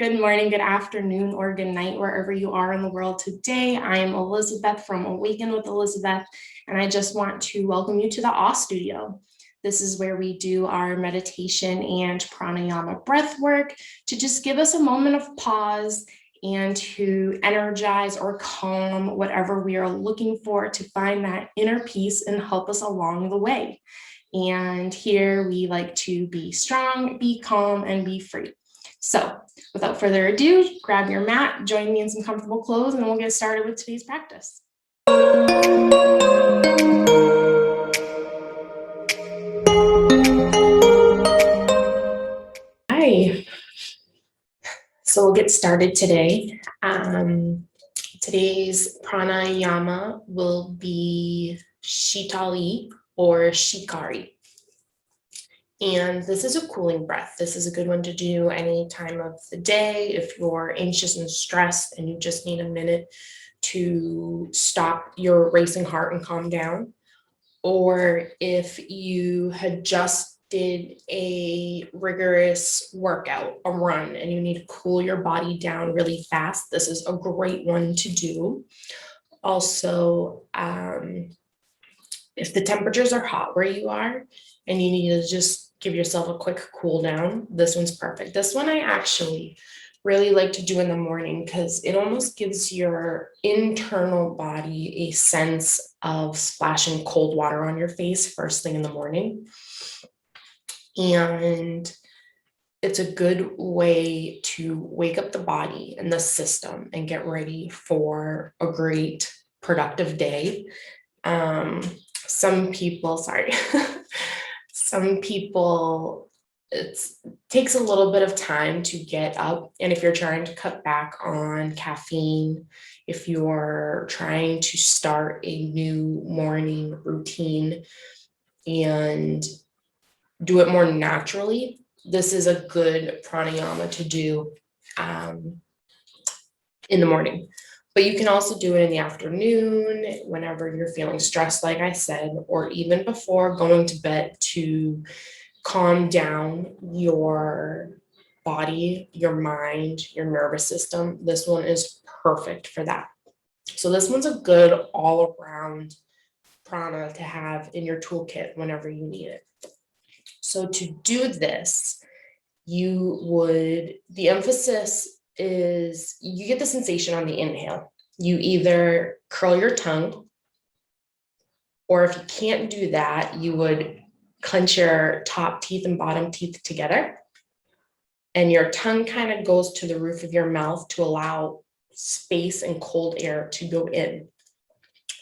Good morning, good afternoon, or good night, wherever you are in the world today. I am Elizabeth from Awaken with Elizabeth, and I just want to welcome you to the Awe Studio. This is where we do our meditation and pranayama breath work to just give us a moment of pause and to energize or calm whatever we are looking for to find that inner peace and help us along the way. And here we like to be strong, be calm, and be free. So without further ado, grab your mat, join me in some comfortable clothes, and we'll get started with today's practice. Hi. So we'll get started today. Today's pranayama will be Shitali or Shikari. And this is a cooling breath. This is a good one to do any time of the day if you're anxious and stressed and you just need a minute to stop your racing heart and calm down. Or if you had just did a rigorous workout, a run, and you need to cool your body down really fast, this is a great one to do. Also, if the temperatures are hot where you are and you need to just give yourself a quick cool down, this one's perfect. This one I actually really like to do in the morning because it almost gives your internal body a sense of splashing cold water on your face first thing in the morning. And it's a good way to wake up the body and the system and get ready for a great productive day. Some people, it takes a little bit of time to get up. And if you're trying to cut back on caffeine, if you're trying to start a new morning routine and do it more naturally, this is a good pranayama to do in the morning. But you can also do it in the afternoon, whenever you're feeling stressed, like I said, or even before going to bed to calm down your body, your mind, your nervous system. This one is perfect for that. So this one's a good all-around prana to have in your toolkit whenever you need it. So to do this, the emphasis is you get the sensation on the inhale. You either curl your tongue, or if you can't do that, you would clench your top teeth and bottom teeth together. And your tongue kind of goes to the roof of your mouth to allow space and cold air to go in.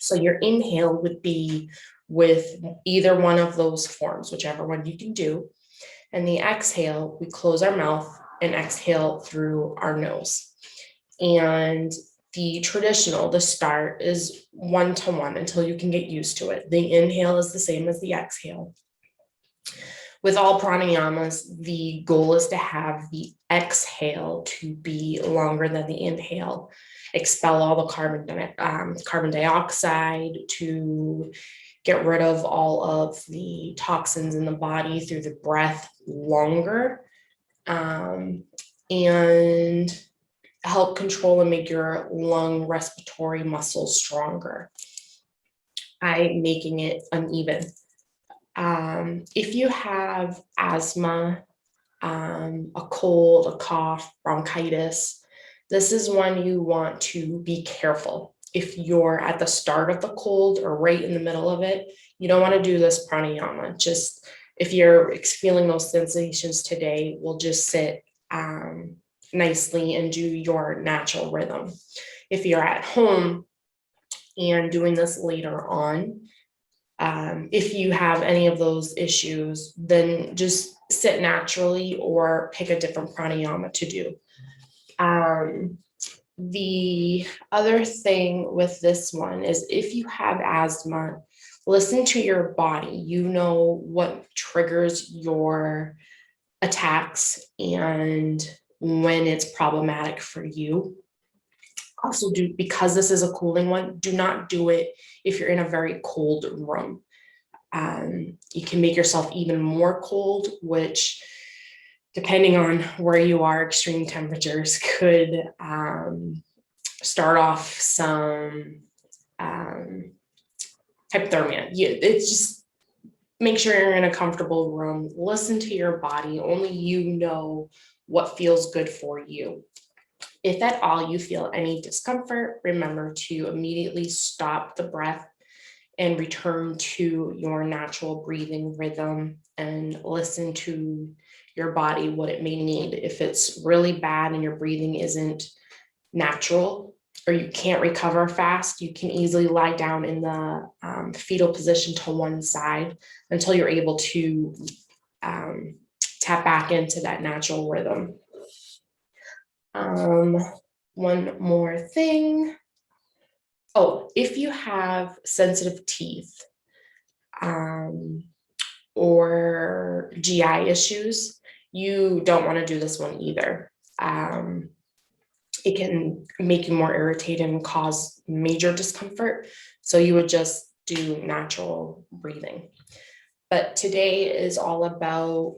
So your inhale would be with either one of those forms, whichever one you can do. And the exhale, we close our mouth and exhale through our nose. And the start is 1-to-1 until you can get used to it. The inhale is the same as the exhale. With all pranayamas, the goal is to have the exhale to be longer than the inhale. Expel all the carbon dioxide, to get rid of all of the toxins in the body through the breath longer, and help control and make your lung respiratory muscles stronger by making it uneven. If you have asthma, a cold, a cough, bronchitis, this is one you want to be careful. If you're at the start of the cold or right in the middle of it, you don't want to do this pranayama. Just if you're feeling those sensations today, we'll just sit nicely and do your natural rhythm. If you're at home and doing this later on, if you have any of those issues, then just sit naturally or pick a different pranayama to do. The other thing with this one is if you have asthma, listen to your body. You know what triggers your attacks and when it's problematic for you. Also, because this is a cooling one, do not do it if you're in a very cold room. You can make yourself even more cold, which depending on where you are, extreme temperatures could start off some hypothermia. It's just make sure you're in a comfortable room. Listen to your body. Only you know what feels good for you. If at all you feel any discomfort, remember to immediately stop the breath and return to your natural breathing rhythm and listen to your body, what it may need. If it's really bad and your breathing isn't natural or you can't recover fast, you can easily lie down in the fetal position to one side until you're able to tap back into that natural rhythm. One more thing. Oh, if you have sensitive teeth or GI issues, you don't want to do this one either. It can make you more irritated and cause major discomfort. So you would just do natural breathing. But today is all about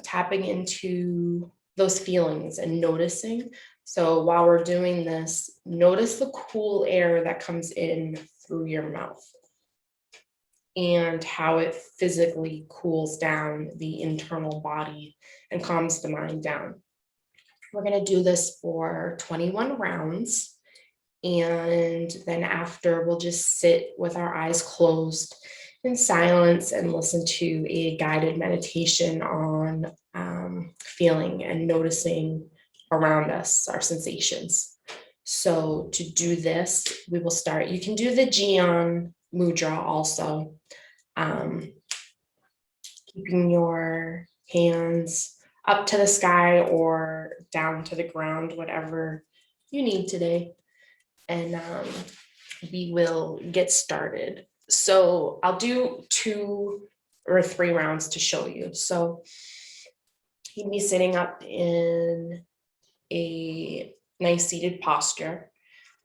tapping into those feelings and noticing. So while we're doing this, notice the cool air that comes in through your mouth and how it physically cools down the internal body and calms the mind down. We're going to do this for 21 rounds. And then after, we'll just sit with our eyes closed in silence and listen to a guided meditation on feeling and noticing around us, our sensations. So to do this, we will start. You can do the Jian Mudra also. Keeping your hands up to the sky or down to the ground, whatever you need today. And we will get started. So I'll do 2 or 3 rounds to show you. So you'd be sitting up in a nice seated posture,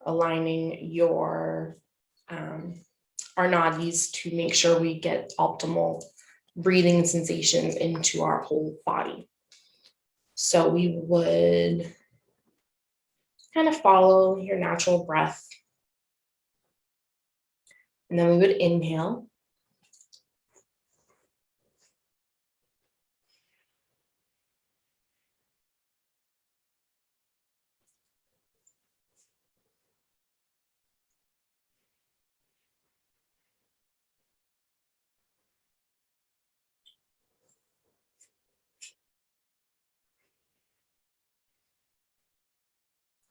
aligning your our nadis to make sure we get optimal breathing sensations into our whole body. So we would kind of follow your natural breath. And then we would inhale.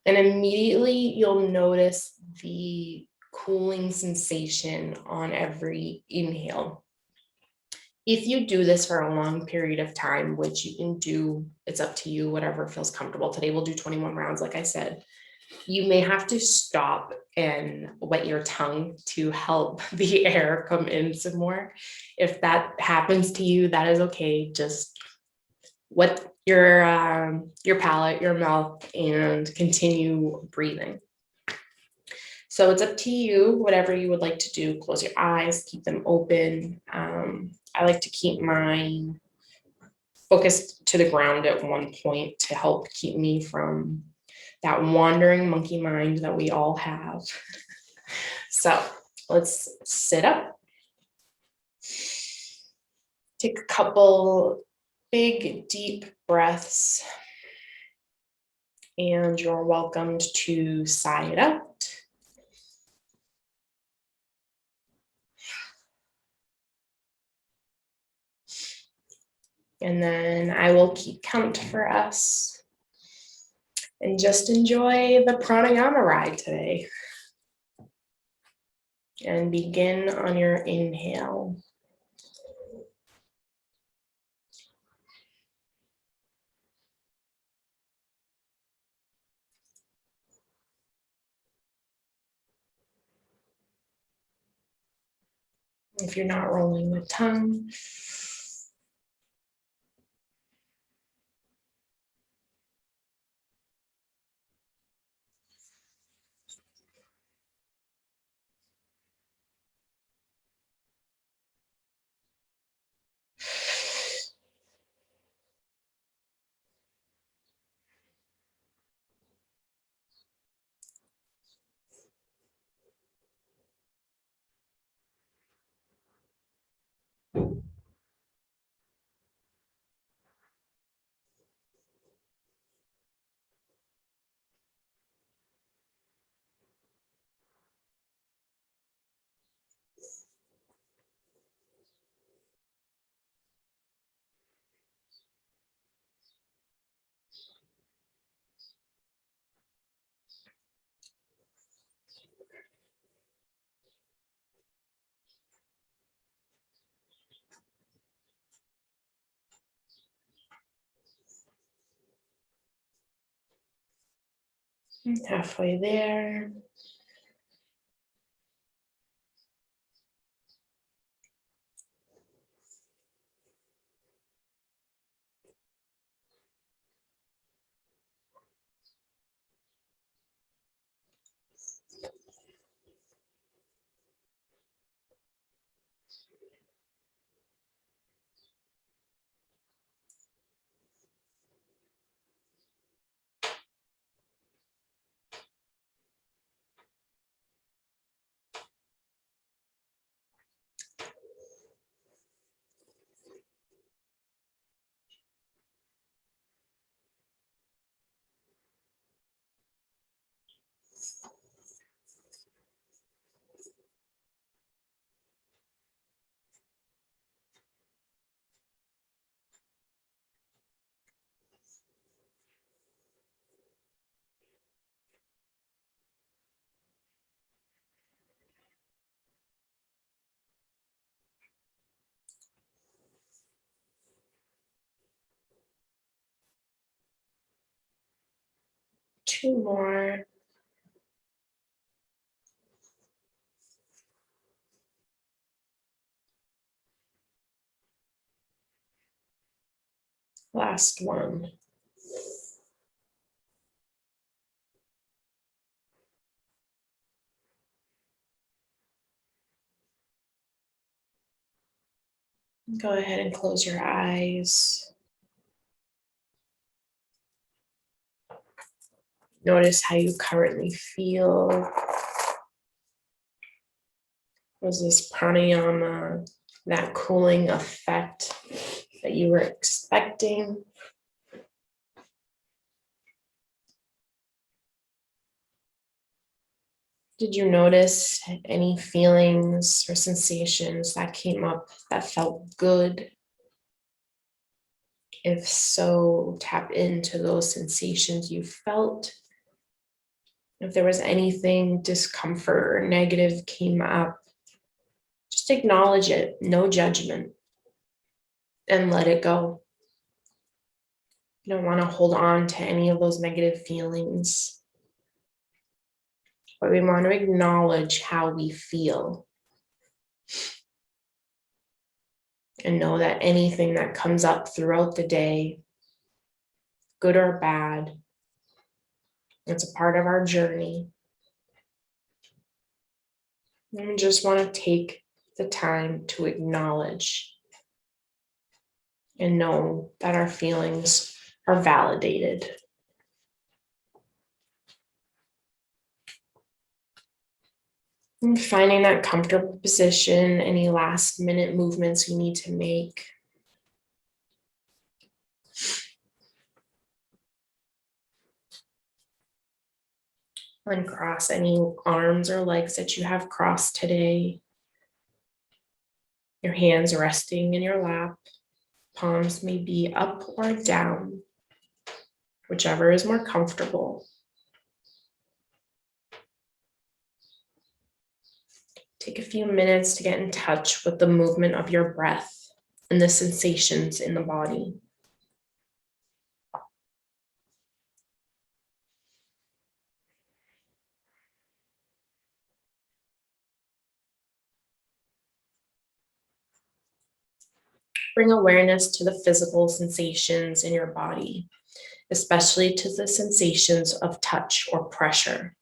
And immediately you'll notice the cooling sensation on every inhale. If you do this for a long period of time, which you can do, it's up to you, whatever feels comfortable. Today we'll do 21 rounds, like I said. You may have to stop and wet your tongue to help the air come in some more. If that happens to you, that is okay. Just wet your palate, your mouth, and continue breathing. So it's up to you, whatever you would like to do. Close your eyes, keep them open. I like to keep mine focused to the ground at one point to help keep me from that wandering monkey mind that we all have. So let's sit up. Take a couple big, deep breaths. And you're welcomed to sigh it out. And then I will keep count for us and just enjoy the pranayama ride today. And begin on your inhale. If you're not rolling the tongue, Halfway there. Two more. Last one. Go ahead and close your eyes. Notice how you currently feel. Was this pranayama that cooling effect that you were expecting? Did you notice any feelings or sensations that came up that felt good? If so, tap into those sensations you felt. If there was anything discomfort or negative came up, just acknowledge it, no judgment, and let it go. You don't want to hold on to any of those negative feelings, but we want to acknowledge how we feel and know that anything that comes up throughout the day, good or bad, it's a part of our journey. And we just want to take the time to acknowledge and know that our feelings are validated. And finding that comfortable position, any last minute movements you need to make. Uncross any arms or legs that you have crossed today. Your hands resting in your lap. Palms may be up or down, whichever is more comfortable. Take a few minutes to get in touch with the movement of your breath and the sensations in the body. Bring awareness to the physical sensations in your body, especially to the sensations of touch or pressure.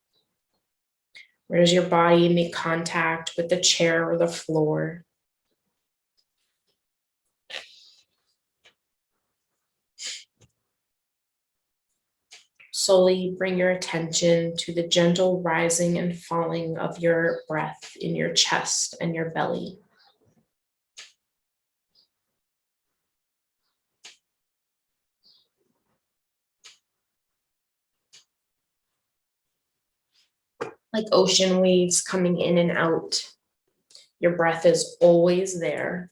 Where does your body make contact with the chair or the floor? Slowly bring your attention to the gentle rising and falling of your breath in your chest and your belly. Like ocean waves coming in and out, your breath is always there.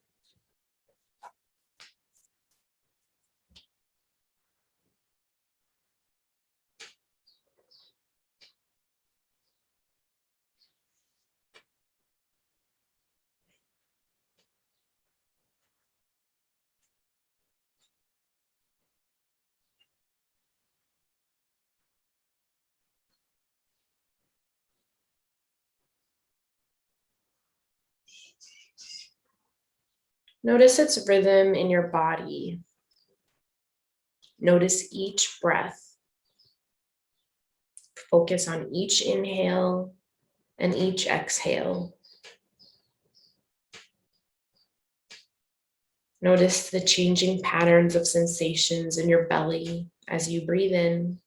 Notice its rhythm in your body. Notice each breath. Focus on each inhale and each exhale. Notice the changing patterns of sensations in your belly as you breathe in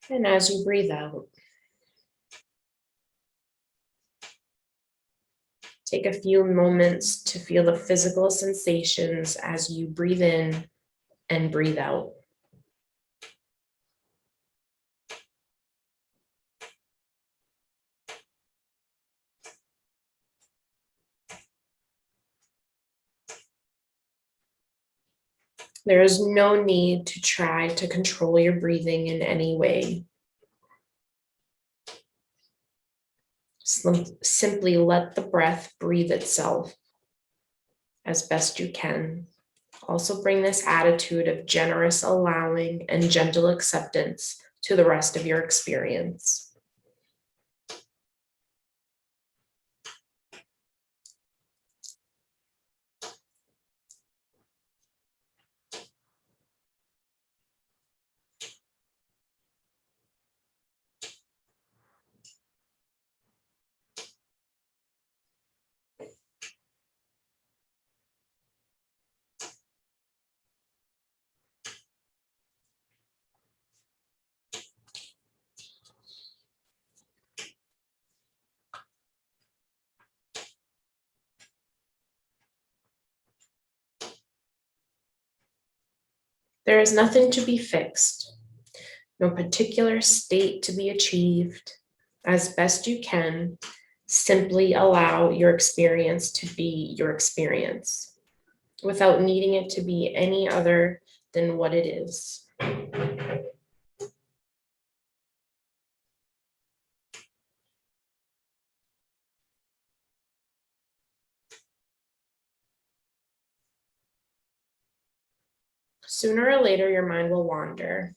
and as you breathe out. Take a few moments to feel the physical sensations as you breathe in and breathe out. There is no need to try to control your breathing in any way. Simply let the breath breathe itself as best you can. Also bring this attitude of generous allowing and gentle acceptance to the rest of your experience. There is nothing to be fixed, no particular state to be achieved. As best you can, simply allow your experience to be your experience without needing it to be any other than what it is. Sooner or later, your mind will wander,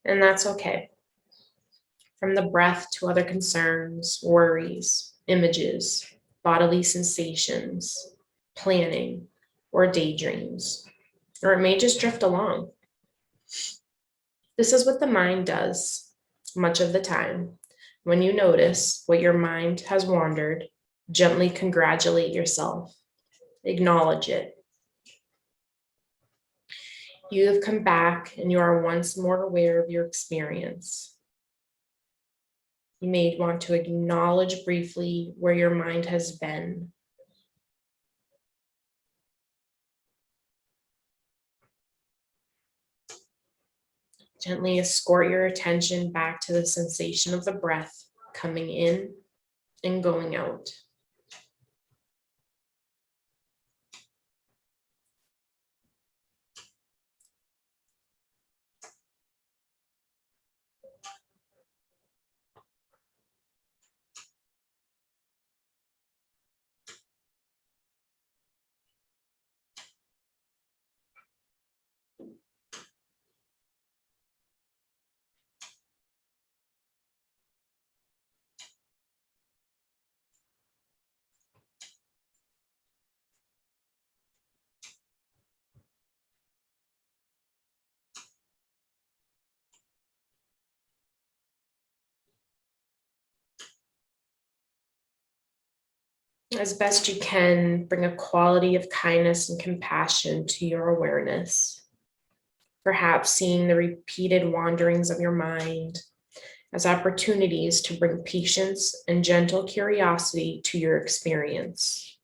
and that's okay. From the breath to other concerns, worries, images, bodily sensations, planning, or daydreams, or it may just drift along. This is what the mind does much of the time. When you notice what your mind has wandered, gently congratulate yourself, acknowledge it. You have come back and you are once more aware of your experience. You may want to acknowledge briefly where your mind has been. Gently escort your attention back to the sensation of the breath coming in and going out. As best you can, bring a quality of kindness and compassion to your awareness. Perhaps seeing the repeated wanderings of your mind as opportunities to bring patience and gentle curiosity to your experience.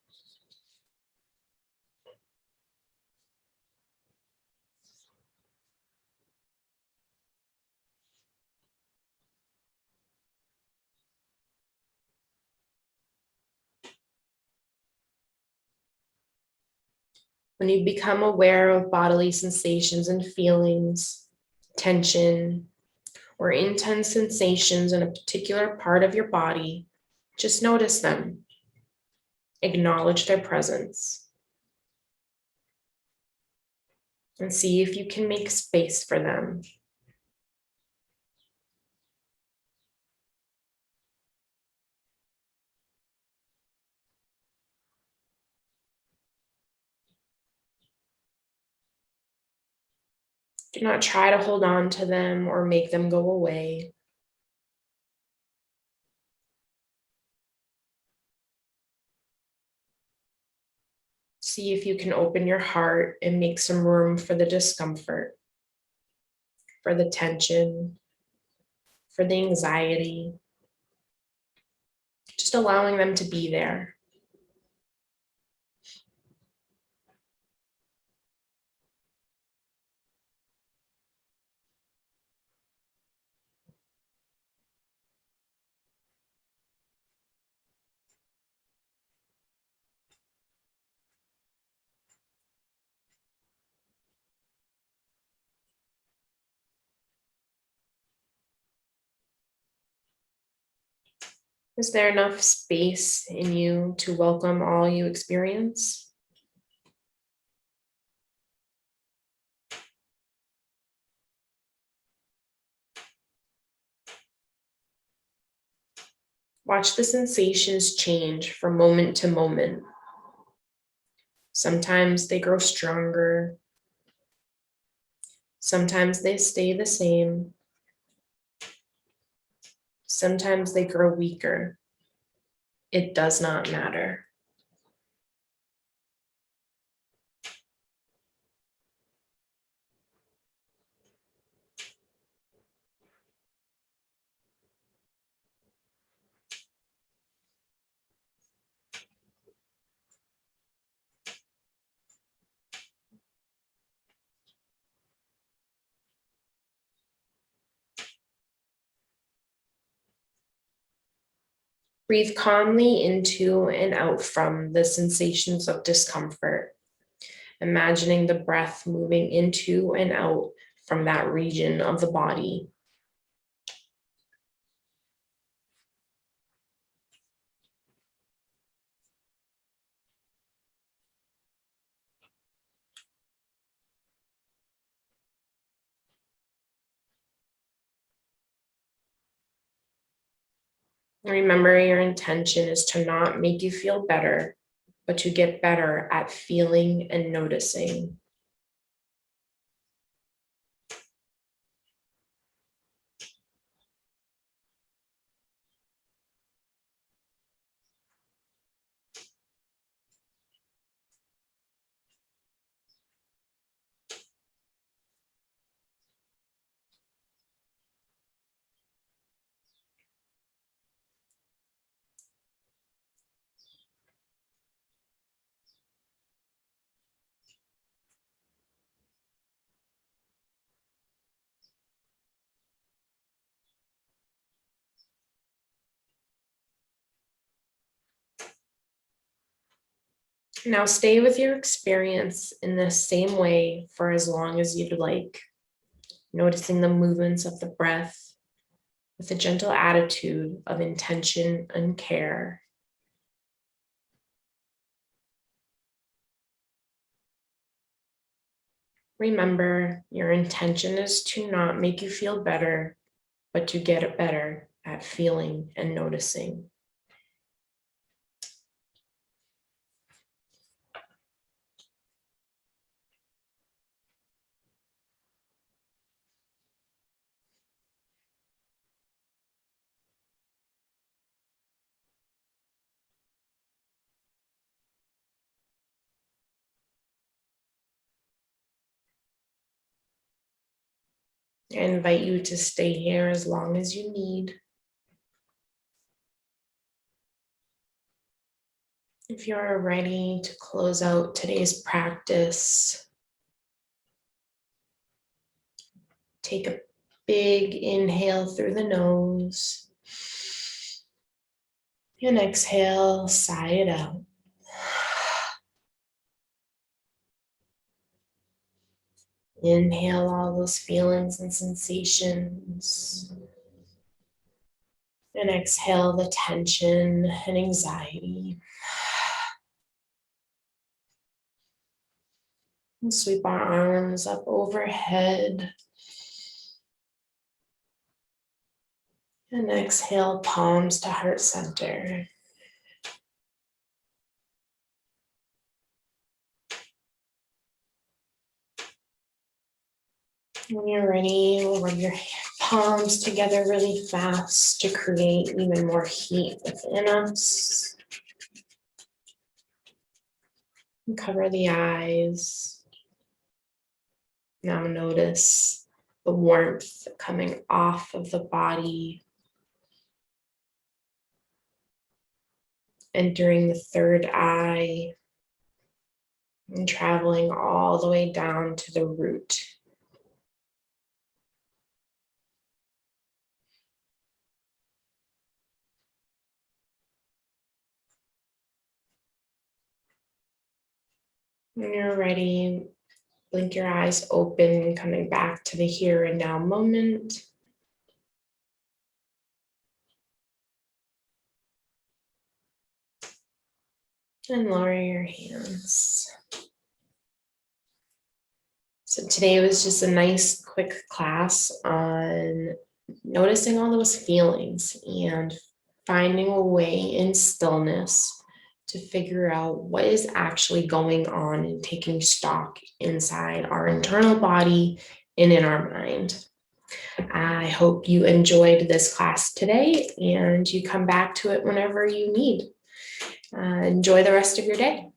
When you become aware of bodily sensations and feelings, tension, or intense sensations in a particular part of your body, just notice them. Acknowledge their presence. And see if you can make space for them. Do not try to hold on to them or make them go away. See if you can open your heart and make some room for the discomfort, for the tension, for the anxiety, just allowing them to be there. Is there enough space in you to welcome all you experience? Watch the sensations change from moment to moment. Sometimes they grow stronger. Sometimes they stay the same. Sometimes they grow weaker. It does not matter. Breathe calmly into and out from the sensations of discomfort, imagining the breath moving into and out from that region of the body. Remember, your intention is to not make you feel better, but to get better at feeling and noticing. Now stay with your experience in the same way for as long as you'd like, noticing the movements of the breath with a gentle attitude of intention and care. Remember, your intention is to not make you feel better, but to get better at feeling and noticing. I invite you to stay here as long as you need. If you're ready to close out today's practice, take a big inhale through the nose and exhale, sigh it out. Inhale all those feelings and sensations. And exhale the tension and anxiety. And sweep our arms up overhead. And exhale, palms to heart center. When you're ready, we'll rub your palms together really fast to create even more heat within us. And cover the eyes. Now notice the warmth coming off of the body, entering the third eye and traveling all the way down to the root. When you're ready, blink your eyes open, coming back to the here and now moment. And lower your hands. So today was just a nice quick class on noticing all those feelings and finding a way in stillness to figure out what is actually going on and taking stock inside our internal body and in our mind. I hope you enjoyed this class today and you come back to it whenever you need. Enjoy the rest of your day.